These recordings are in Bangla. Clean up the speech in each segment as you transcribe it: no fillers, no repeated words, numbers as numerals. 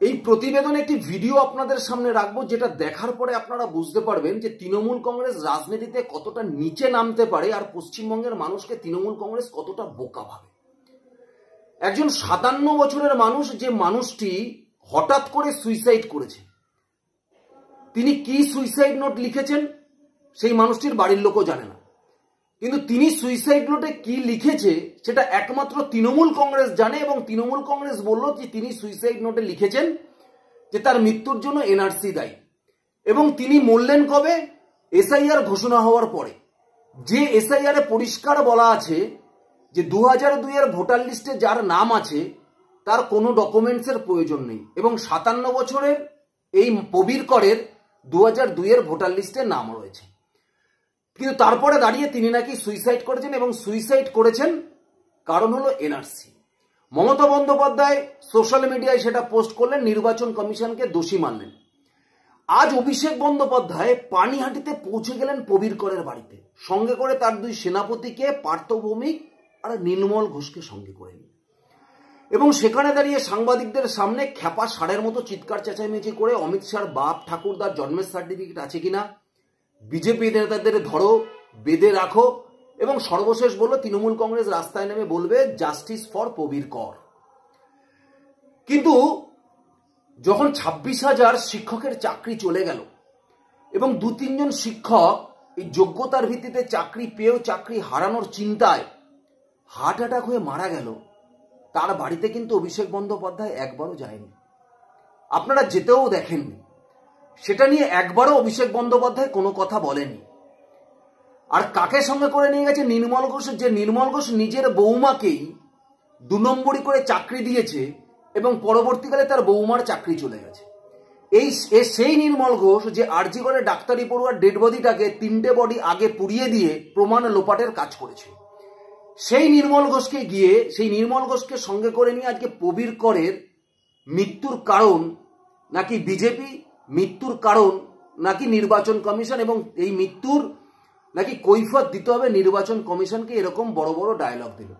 এই প্রতিবেদনে একটি ভিডিও আপনাদের সামনে রাখবো, যেটা দেখার পরে আপনারা বুঝতে পারবেন যে তৃণমূল কংগ্রেস রাজনীতিতে কতটা নিচে নামতে পারে আর পশ্চিমবঙ্গের মানুষকে তৃণমূল কংগ্রেস কতটা বোকা ভাবে। একজন 57 বছরের মানুষ, যে মানুষটি হঠাৎ করে সুইসাইড করেছে, তিনি কি সুইসাইড নোট লিখেছেন সেই মানুষটির বাড়ির লোকও জানে না, কিন্তু তিনি সুইসাইড নোটে কি লিখেছে সেটা একমাত্র তৃণমূল কংগ্রেস জানে। এবং তৃণমূল কংগ্রেস বলল যে তিনি সুইসাইড নোটে লিখেছেন যে তার মৃত্যুর জন্য এনআরসি দায়ী। এবং তিনি মরলেন কবে? এসআইআর ঘোষণা হওয়ার পরে। যে এসআইআর এ পরিষ্কার বলা আছে যে 2002 এর ভোটার লিস্টে যার নাম আছে তার কোনো ডকুমেন্টসের প্রয়োজন নেই, এবং 57 বছরের এই প্রবীর করের 2002 এর ভোটার লিস্টে নাম রয়েছে। কিন্তু তারপরে দাঁড়িয়ে তিনি নাকি সুইসাইড করেছেন, এবং সুইসাইড করেছেন কারণ হলো এনআরসি। মমতা বন্দ্যোপাধ্যায় সোশ্যাল মিডিয়ায় সেটা পোস্ট করলেন, নির্বাচন কমিশনকে দোষী মানলেন। আজ অভিষেক বন্দ্যোপাধ্যায় পানিহাটিতে পৌঁছে গেলেন প্রবীর করের বাড়িতে, সঙ্গে করে তার দুই সেনাপতিকে, পার্থ ভৌমিক আর নির্মল ঘোষকে সঙ্গে করে নিয়ে, এবং সেখানে দাঁড়িয়ে সাংবাদিকদের সামনে খ্যাপা ষাঁড়ের মতো চিৎকার চেঁচামেচি করে অমিত শাহর বাপ ঠাকুরদার জন্মের সার্টিফিকেট আছে কিনা, বিজেপি নেতাদের ধরো, বেঁধে রাখো, এবং সর্বশেষ বলল তৃণমূল কংগ্রেস রাস্তায় নেমে বলবে জাস্টিস ফর প্রবীর কর। কিন্তু যখন 26,000 শিক্ষকের চাকরি চলে গেল এবং 2-3 জন শিক্ষক এই যোগ্যতার ভিত্তিতে চাকরি পেয়েও চাকরি হারানোর চিন্তায় হার্ট অ্যাটাক হয়ে মারা গেল, তার বাড়িতে কিন্তু অভিষেক বন্দ্যোপাধ্যায় একবারও যায়নি। আপনারা যেতেও দেখেননি, সেটা নিয়ে একবারও অভিষেক বন্দ্যোপাধ্যায় কোনো কথা বলেনি। আর কাকে সঙ্গে করে নিয়ে গেছে? নির্মল ঘোষ। যে নির্মল ঘোষ নিজের বৌমাকেই 2 নম্বরই করে চাকরি দিয়েছে এবং পরবর্তীকালে তার বৌমার চাকরি চলে গেছে। সেই নির্মল ঘোষ যে আরজি করে ডাক্তারি পড়ুয়ার ডেড বডিটাকে 3টে বডি আগে পুড়িয়ে দিয়ে প্রমাণ লোপাটের কাজ করেছে। সেই নির্মল ঘোষকে সঙ্গে করে নিয়ে আজকে প্রবীর করের মৃত্যুর কারণ নাকি বিজেপি, মৃত্যুর কারণ নাকি নির্বাচন কমিশন, এবং এই মৃত্যুর নাকি কৈফিয়ত দিতে হবে নির্বাচন কমিশনকে, এরকম বড় বড় ডায়লগ দিল।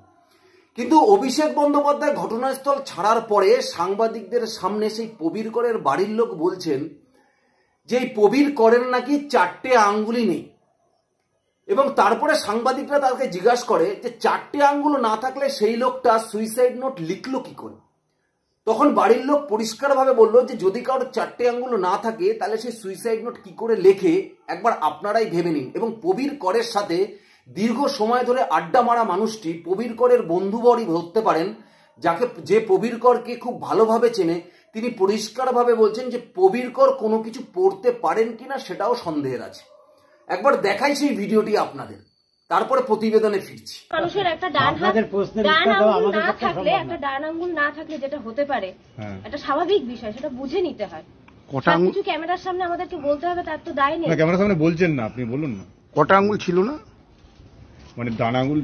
কিন্তু অভিষেক বন্দ্যোপাধ্যায় ঘটনাস্থল ছাড়ার পরে সাংবাদিকদের সামনে সেই প্রবীর করের বাড়ির লোক বলছেন যে এই প্রবীর করের নাকি 4টে আঙ্গুলি নেই, এবং তারপরে সাংবাদিকরা তাকে জিজ্ঞাসা করে যে 4টে আঙ্গুল না থাকলে সেই লোকটা সুইসাইড নোট লিখলো কি করে? তখন বাড়ির লোক পরিষ্কারভাবে বলল যে যদি কারোর 4টে আঙ্গুল না থাকে তাহলে সেই সুইসাইড নোট কি করে লেখে একবার আপনারাই ভেবে নিন। এবং প্রবীর করের সাথে দীর্ঘ সময় ধরে আড্ডা মারা মানুষটি প্রবীর করের বন্ধুবরই ধরতে পারেন, যে প্রবীর করকে খুব ভালোভাবে চেনে, তিনি পরিষ্কারভাবে বলছেন যে প্রবীর কর কোনো কিছু পড়তে পারেন কিনা সেটাও সন্দেহের আছে। একবার দেখাই সেই ভিডিওটি আপনাদের, তারপরে প্রতিবেদনে ফিরছি। মানুষের একটা ডান আঙ্গুল না থাকলে, একটা ডান আঙ্গুল না থাকলে যেটা হতে পারে একটা স্বাভাবিক বিষয়, সেটা বুঝে নিতে হয়। কটা কিছু ক্যামেরার সামনে আমাদেরকে বলতে হবে, তার তো দায় নেই। ক্যামেরার সামনে বলছেন না, আপনি বলুন না। কটা আঙ্গুল ছিল না? মানে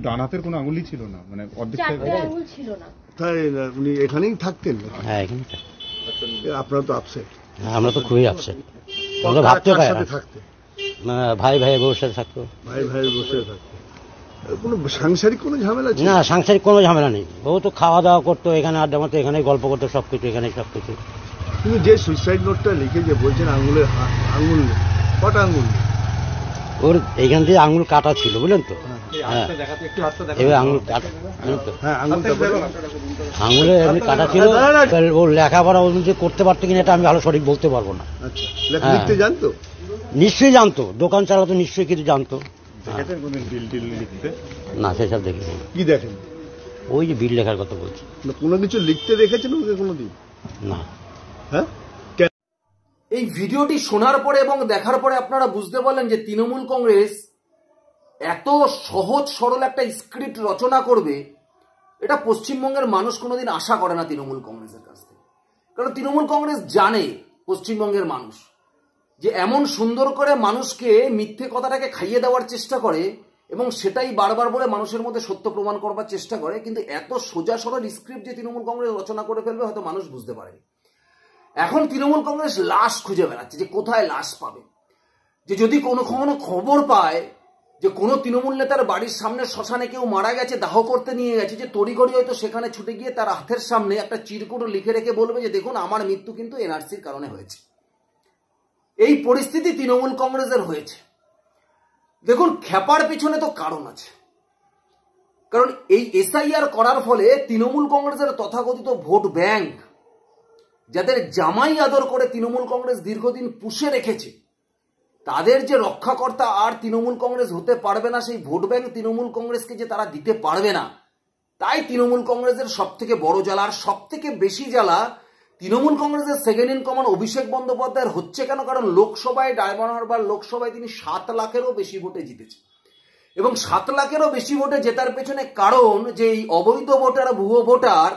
ডান হাতের কোনো আঙ্গুলই ছিল না, মানে অর্ধেক 4টে আঙ্গুল ছিল না। তাই উনি এখানেই থাকতেন? হ্যাঁ, এখানে। আপনারা তো আপসেট। হ্যাঁ, আমরা তো খুবই আপসেট। আমরা ভাবতে পারি না থাকতে, ভাই বসে থাকতো, ভাই বসে থাকতো। কোনো সাংসারিক কোনো ঝামেলা ছিল না? সাংসারিক কোনো ঝামেলা নেই। ও তো খাওয়া দাওয়া করতো এখানে, আড্ডা মারতো এখানে, গল্প করতো, সবকিছু এখানে, সবকিছু। কিন্তু যে সুইসাইড নোটটা লিখে যে বলছেন আঙ্গুলের আঙ্গুল নেই, কটা আঙ্গুল? ওর এইখান থেকে আঙ্গুল কাটা ছিল, বুঝলেন তো? হ্যাঁ, এবার আঙ্গুল কাটা, আঙ্গুলে এমনি কাটা ছিল। ওর লেখাপড়া যে করতে পারতো কিনা এটা আমি ভালো সঠিক বলতে পারবো না। লিখতে জানতো? নিশ্চয়ই জানতো, দোকান চালাতো নিশ্চয়ই, কিছু জানতো না। সেসব দেখি। কি দেখেন? ওই যে বিল লেখার কথা বলছি। কোনো কিছু লিখতে দেখেছেন ওকে কোনোদিন? না। হ্যাঁ, এই ভিডিওটি শোনার পরে এবং দেখার পরে আপনারা বুঝতে পারলেন যে তৃণমূল কংগ্রেস এত সহজ সরল একটা স্ক্রিপ্ট রচনা করবে এটা পশ্চিমবঙ্গের মানুষ কোনোদিন আশা করে না তৃণমূল কংগ্রেসের কাছ থেকে। কারণ তৃণমূল কংগ্রেস জানে পশ্চিমবঙ্গের মানুষ যে এমন সুন্দর করে মানুষকে মিথ্যে কথাটাকে খাইয়ে দেওয়ার চেষ্টা করে এবং সেটাই বারবার বলে মানুষের মধ্যে সত্য প্রমাণ করবার চেষ্টা করে। কিন্তু এত সোজা সরল স্ক্রিপ্ট যে তৃণমূল কংগ্রেস রচনা করে ফেলবে হয়তো মানুষ বুঝতে পারেনি। এখন তৃণমূল কংগ্রেস লাশ খুঁজে বেড়াচ্ছে যে কোথায় লাশ পাবে, যে যদি কোনো খবর পায় যে কোনো তৃণমূল নেতার বাড়ির সামনে শ্মশানে কেউ মারা গেছে, দাহ করতে নিয়ে গেছে, যে তড়িঘড়ি হয়তো সেখানে ছুটে গিয়ে তার হাতের সামনে একটা চিরকুট লিখে রেখে বলবে যে দেখুন আমার মৃত্যু কিন্তু এনআরসির কারণে হয়েছে। এই পরিস্থিতি তৃণমূল কংগ্রেসের হয়েছে। দেখুন, খেপার পিছনে তো কারণ আছে, কারণ এই এসআইআর করার ফলে তৃণমূল কংগ্রেসের তথাকথিত ভোট ব্যাংক, যাদের জামাই আদর করে তৃণমূল কংগ্রেস দীর্ঘদিন পুষে রেখেছে, তাদের যে রক্ষাকর্তা আর তৃণমূল কংগ্রেস হতে পারবে না, সেই ভোট ব্যাংক তৃণমূল কংগ্রেসকে যে তারা দিতে পারবে না, তাই তৃণমূল কংগ্রেসের সব থেকে বড় জ্বালা। আর সব থেকে বেশি জ্বালা তৃণমূল কংগ্রেসের সেকেন্ড ইন কমান্ড অভিষেক বন্দ্যোপাধ্যায়ের হচ্ছে কেন? কারণ লোকসভায়, ডায়মন্ড হারবার লোকসভায় তিনি 7 লাখেরও বেশি ভোটে জিতেছে, এবং 7 লাখেরও বেশি ভোটে জেতার পেছনে কারণ যে এই অবৈধ ভোটার, ভুয়ো ভোটার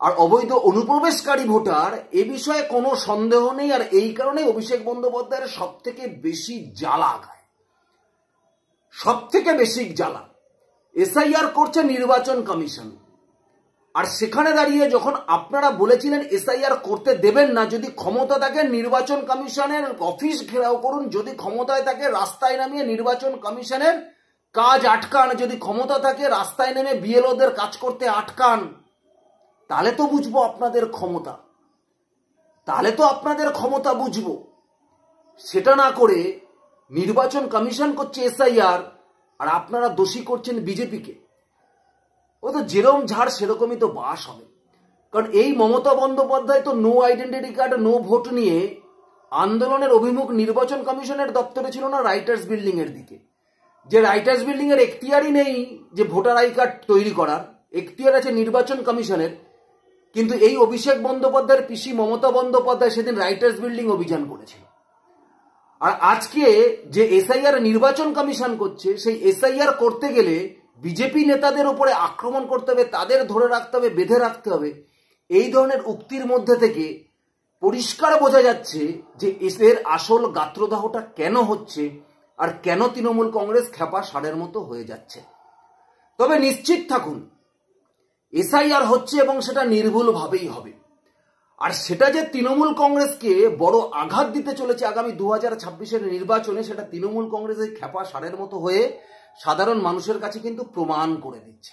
আর অবৈধ অনুপ্রবেশকারী ভোটার, এ বিষয়ে কোনো সন্দেহ নেই। আর এই কারণে অভিষেক বন্দ্যোপাধ্যায়ের সব থেকে বেশি জ্বালা গায়, সব থেকে বেশি জ্বালা। এসআইআর করছে নির্বাচন কমিশন, আর সেখানে দাঁড়িয়ে যখন আপনারা বলেছিলেন এসআইআর করতে দেবেন না, যদি ক্ষমতা থাকে নির্বাচন কমিশনের অফিস ঘেরাও করুন, যদি ক্ষমতায় থাকে রাস্তায় নামিয়ে নির্বাচন কমিশনের কাজ আটকান, যদি ক্ষমতা থাকে রাস্তায় নেমে বিএলওদের কাজ করতে আটকান, তাহলে তো বুঝবো আপনাদের ক্ষমতা, তাহলে তো আপনাদের ক্ষমতা বুঝবো। সেটা না করে নির্বাচন কমিশন করছে এসআইআর, আর আপনারা দোষী করছেন বিজেপিকে। ও তো যেরকম ঝাড় সেরকমই তো বাস হবে। কারণ এই মমতা বন্দ্যোপাধ্যায় তো no identity card, no vote নিয়ে আন্দোলনের অভিমুখ নির্বাচন কমিশনের দপ্তরে ছিল না রাইটার্স বিল্ডিং এর দিকে, যে রাইটার্স বিল্ডিং এর এখতিয়ারই নেই যে ভোটার আই কার্ড তৈরি করার, এখতিয়ার আছে নির্বাচন কমিশনের। কিন্তু এই অভিষেক বন্দ্যোপাধ্যায়ের পিসি মমতা বন্দ্যোপাধ্যায় সেদিন রাইটার্স বিল্ডিং অভিযান করেছিল। আর আজকে যে এসআইআর নির্বাচন কমিশন করছে, সেই এসআইআর করতে গেলে বিজেপি নেতাদের উপরে আক্রমণ করতে হবে, তাদের ধরে রাখতে হবে, বেঁধে রাখতে হবে। এই ধরনের উক্তির মধ্যে থেকে পরিষ্কার বোঝা যাচ্ছে যে এর আসল গাত্রদাহটা কেন হচ্ছে আর কেন তৃণমূল কংগ্রেস খেপা ষাঁড়ের মতো হয়ে যাচ্ছে। তবে নিশ্চিত থাকুন, এসআইআর হচ্ছে এবং সেটা নির্ভুলভাবেই হবে। আর সেটা যে তৃণমূল কংগ্রেসকে বড় আঘাত দিতে চলেছে আগামী 2026-এর নির্বাচনে, সেটা তৃণমূল কংগ্রেসের খেপা ষাঁড়ের মতো হয়ে সাধারণ মানুষের কাছে কিন্তু প্রমাণ করে দিচ্ছে।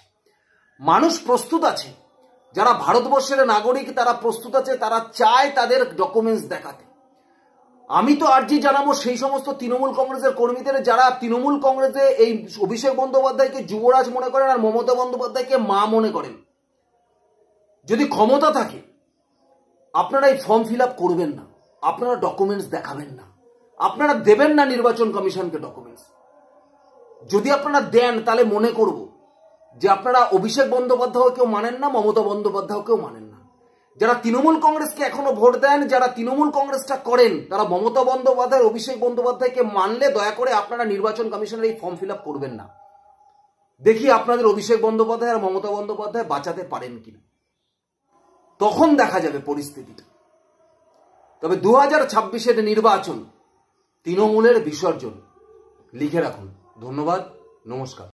মানুষ প্রস্তুত আছে, যারা ভারতবর্ষের নাগরিক তারা প্রস্তুত আছে, তারা চায় তাদের ডকুমেন্টস দেখাতে। আমি তো আর্জি জানাবো সেই সমস্ত তৃণমূল কংগ্রেসের কর্মীদের যারা তৃণমূল কংগ্রেসে এই অভিষেক বন্দ্যোপাধ্যায়কে যুবরাজ মনে করেন আর মমতা বন্দ্যোপাধ্যায়কে মা মনে করেন, যদি ক্ষমতা থাকে আপনারা এই ফর্ম ফিল আপ করবেন না, আপনারা ডকুমেন্টস দেখাবেন না, আপনারা দেবেন না নির্বাচন কমিশনকে ডকুমেন্টস। যদি আপনারা দেন তাহলে মনে করব যে আপনারা অভিষেক বন্দ্যোপাধ্যায়কেও মানেন না, মমতা বন্দ্যোপাধ্যায়কেও মানেন না। যারা তৃণমূল কংগ্রেসকে এখনো ভোট দেন, যারা তৃণমূল কংগ্রেসটা করেন, তারা মমতা বন্দ্যোপাধ্যায়, অভিষেক বন্দ্যোপাধ্যায়কে মানলে দয়া করে আপনারা নির্বাচন কমিশনের এই ফর্ম ফিল আপ করবেন না। দেখি আপনাদের অভিষেক বন্দ্যোপাধ্যায় আর মমতা বন্দ্যোপাধ্যায় বাঁচাতে পারেন কিনা, তখন দেখা যাবে পরিস্থিতিটা। তবে 2026-এর নির্বাচন তৃণমূলের বিসর্জন, লিখে রাখুন। ধন্যবাদ, নমস্কার।